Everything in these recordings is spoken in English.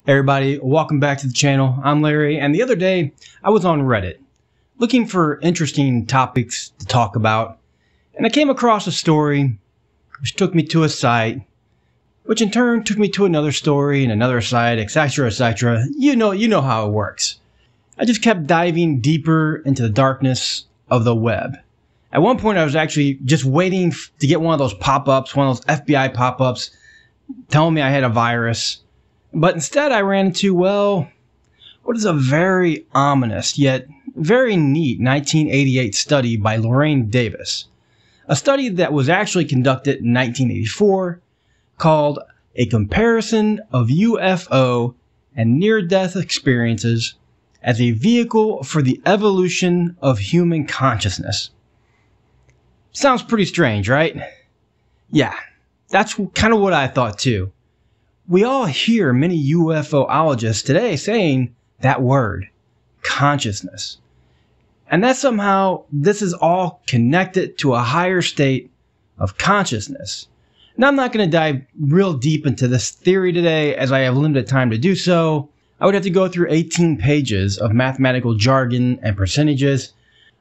Everybody, welcome back to the channel. I'm Larry, and the other day I was on Reddit looking for interesting topics to talk about, and I came across a story which took me to a site, which in turn took me to another story and another site, etc., etc. You know how it works. I just kept diving deeper into the darkness of the web. At one point I was actually just waiting to get one of those pop-ups, one of those FBI pop-ups telling me I had a virus. But instead I ran into, what is a very ominous yet very neat 1988 study by Lorraine Davis. A study that was actually conducted in 1984 called A Comparison of UFO and Near-Death Experiences as a Vehicle for the Evolution of Human Consciousness. Sounds pretty strange, right? Yeah, that's kind of what I thought too. We all hear many UFOologists today saying that word, consciousness. And that somehow this is all connected to a higher state of consciousness. Now I'm not going to dive real deep into this theory today as I have limited time to do so. I would have to go through 18 pages of mathematical jargon and percentages.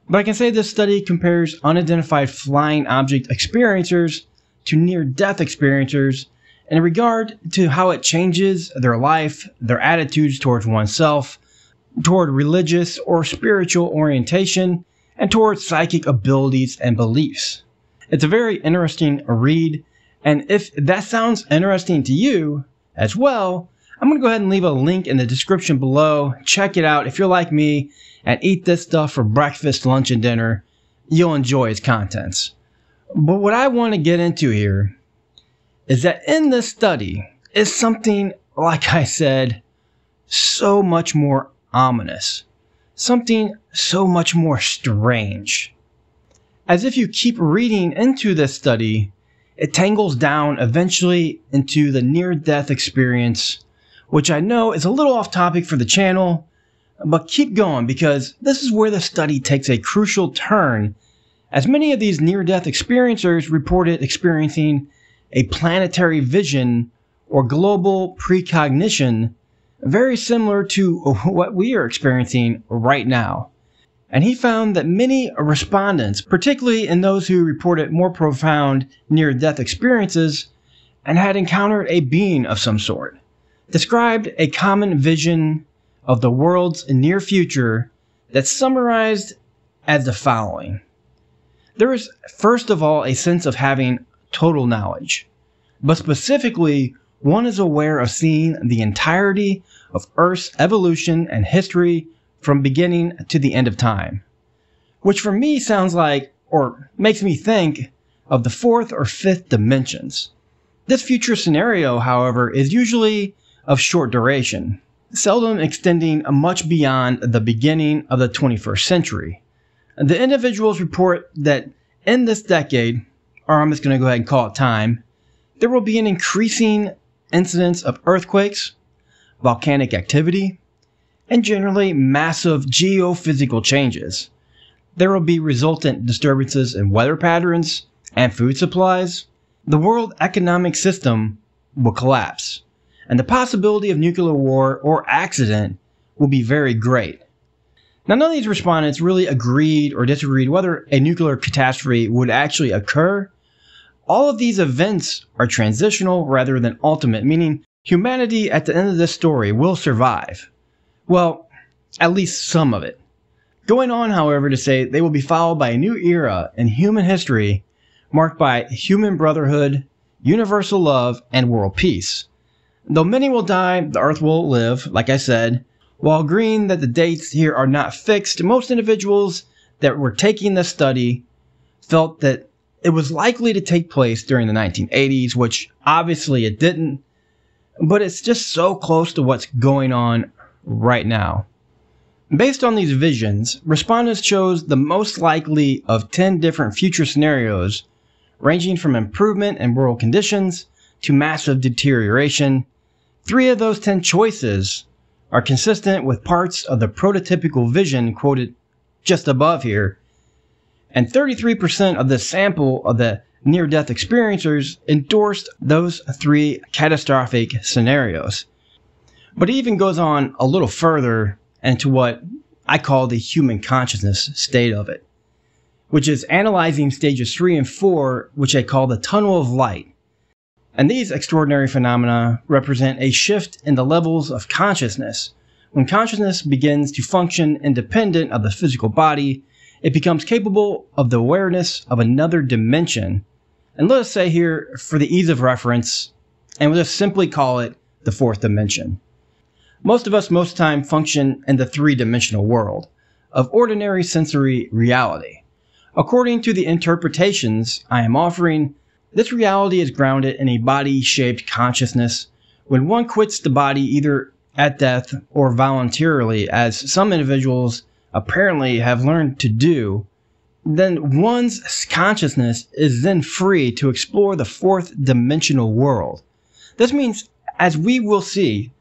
But I can say this study compares unidentified flying object experiencers to near-death experiencers in regard to how it changes their life, their attitudes towards oneself, toward religious or spiritual orientation, and towards psychic abilities and beliefs. It's a very interesting read, and if that sounds interesting to you as well, I'm going to go ahead and leave a link in the description below. Check it out. If you're like me and eat this stuff for breakfast, lunch, and dinner, you'll enjoy its contents. But what I want to get into here is that in this study is something, like I said, so much more ominous. Something so much more strange. As if you keep reading into this study, it tangles down eventually into the near-death experience, which I know is a little off topic for the channel, but keep going because this is where the study takes a crucial turn, as many of these near-death experiencers reported experiencing a planetary vision or global precognition very similar to what we are experiencing right now. And he found that many respondents, particularly in those who reported more profound near-death experiences and had encountered a being of some sort, described a common vision of the world's near future that's summarized as the following. There is, first of all, a sense of having total knowledge, but specifically, one is aware of seeing the entirety of Earth's evolution and history from beginning to the end of time, which for me sounds like, or makes me think, of the fourth or fifth dimensions. This future scenario, however, is usually of short duration, seldom extending much beyond the beginning of the 21st century. The individuals report that in this decade, or I'm just going to go ahead and call it time, there will be an increasing incidence of earthquakes, volcanic activity, and generally massive geophysical changes. There will be resultant disturbances in weather patterns and food supplies. The world economic system will collapse, and the possibility of nuclear war or accident will be very great. Now, none of these respondents really agreed or disagreed whether a nuclear catastrophe would actually occur. All of these events are transitional rather than ultimate, meaning humanity at the end of this story will survive. Well, at least some of it. Going on, however, to say they will be followed by a new era in human history marked by human brotherhood, universal love, and world peace. Though many will die, the earth will live, like I said. While agreeing that the dates here are not fixed, most individuals that were taking this study felt that it was likely to take place during the 1980s, which obviously it didn't, but it's just so close to what's going on right now. Based on these visions, respondents chose the most likely of 10 different future scenarios, ranging from improvement in world conditions to massive deterioration. 3 of those 10 choices are consistent with parts of the prototypical vision quoted just above here, and 33% of the sample of the near-death experiencers endorsed those 3 catastrophic scenarios. But it even goes on a little further into what I call the human consciousness state of it, which is analyzing stages 3 and 4, which I call the tunnel of light. And these extraordinary phenomena represent a shift in the levels of consciousness. When consciousness begins to function independent of the physical body, it becomes capable of the awareness of another dimension. And let us say here, for the ease of reference, and we'll just simply call it the fourth dimension. Most of us most of the time function in the three-dimensional world of ordinary sensory reality. According to the interpretations I am offering, this reality is grounded in a body-shaped consciousness. When one quits the body either at death or voluntarily, as some individuals apparently have learned to do, then one's consciousness is then free to explore the fourth dimensional world. This means, as we will see,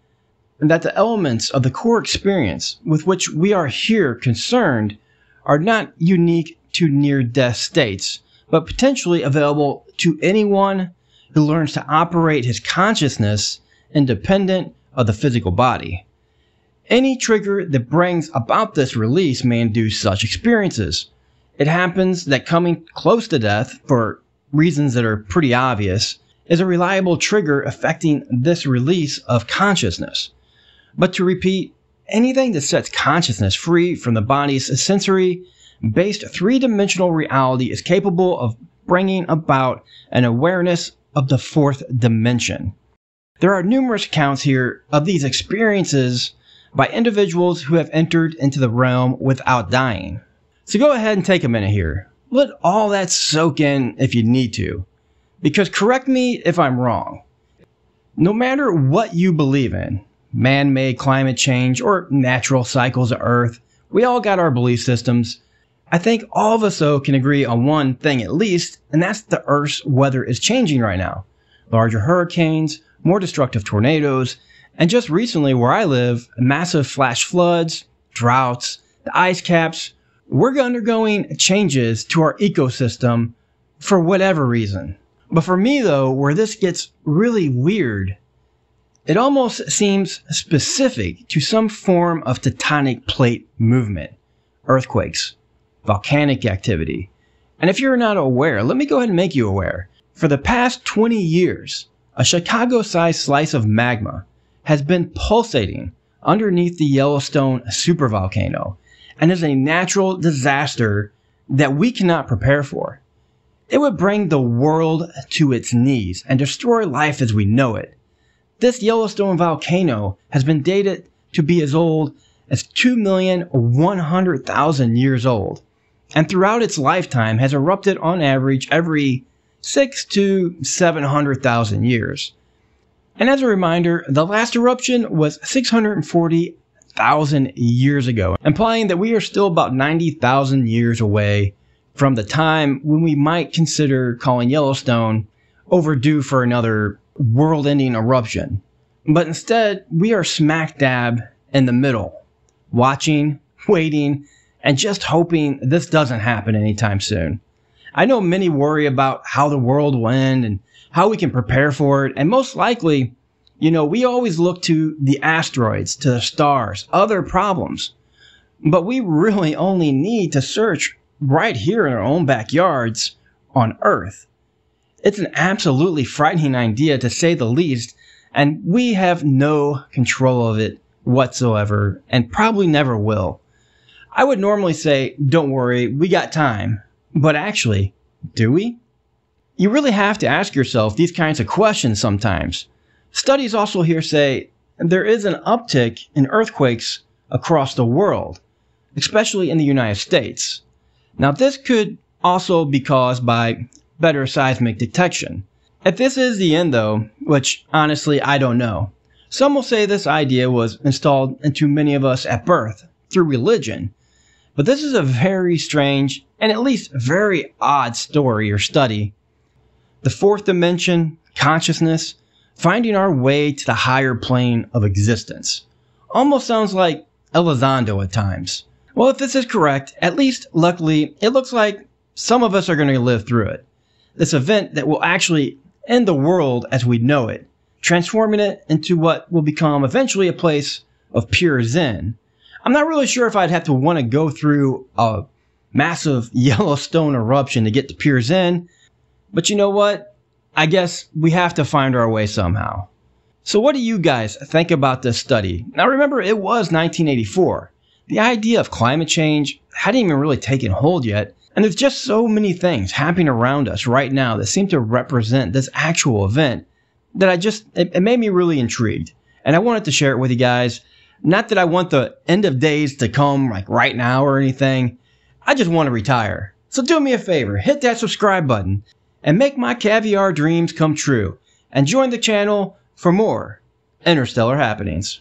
that the elements of the core experience with which we are here concerned are not unique to near-death states, but potentially available to anyone who learns to operate his consciousness independent of the physical body. Any trigger that brings about this release may induce such experiences. It happens that coming close to death, for reasons that are pretty obvious, is a reliable trigger affecting this release of consciousness. But to repeat, anything that sets consciousness free from the body's sensory-based three-dimensional reality is capable of bringing about an awareness of the fourth dimension. There are numerous accounts here of these experiences by individuals who have entered into the realm without dying. So go ahead and take a minute here. Let all that soak in if you need to. Because correct me if I'm wrong. No matter what you believe in, man-made climate change or natural cycles of Earth, we all got our belief systems. I think all of us though can agree on one thing at least, and that's the Earth's weather is changing right now. Larger hurricanes, more destructive tornadoes, and just recently where I live, massive flash floods, droughts, the ice caps. We're undergoing changes to our ecosystem for whatever reason. But for me though, where this gets really weird, it almost seems specific to some form of tectonic plate movement, earthquakes, volcanic activity. And if you're not aware, let me go ahead and make you aware. For the past 20 years, a Chicago-sized slice of magma has been pulsating underneath the Yellowstone supervolcano and is a natural disaster that we cannot prepare for. It would bring the world to its knees and destroy life as we know it. This Yellowstone volcano has been dated to be as old as 2,100,000 years old, and throughout its lifetime has erupted on average every 600,000 to 700,000 years. And as a reminder, the last eruption was 640,000 years ago, implying that we are still about 90,000 years away from the time when we might consider calling Yellowstone overdue for another world-ending eruption. But instead, we are smack dab in the middle, watching, waiting, and just hoping this doesn't happen anytime soon. I know many worry about how the world will end and how we can prepare for it, and most likely, we always look to the asteroids, to the stars, other problems. But we really only need to search right here in our own backyards on Earth. It's an absolutely frightening idea to say the least, and we have no control of it whatsoever, and probably never will. I would normally say, don't worry, we got time. But actually, do we? You really have to ask yourself these kinds of questions sometimes. Studies also here say there is an uptick in earthquakes across the world, especially in the United States. Now this could also be caused by better seismic detection. If this is the end though, which honestly I don't know, some will say this idea was installed into many of us at birth through religion. But this is a very strange and at least very odd story or study. The fourth dimension, consciousness, finding our way to the higher plane of existence. Almost sounds like Elizondo at times. Well, if this is correct, at least luckily, it looks like some of us are going to live through it. This event that will actually end the world as we know it, transforming it into what will become eventually a place of pure zen. I'm not really sure if I'd have to want to go through a massive Yellowstone eruption to get to pure zen, but you know what? I guess we have to find our way somehow. So what do you guys think about this study? Now remember, it was 1984. The idea of climate change hadn't even really taken hold yet, and there's just so many things happening around us right now that seem to represent this actual event that it made me really intrigued. And I wanted to share it with you guys. Not that I want the end of days to come like right now or anything. I just want to retire. So do me a favor, hit that subscribe button and make my caviar dreams come true. And join the channel for more interstellar happenings.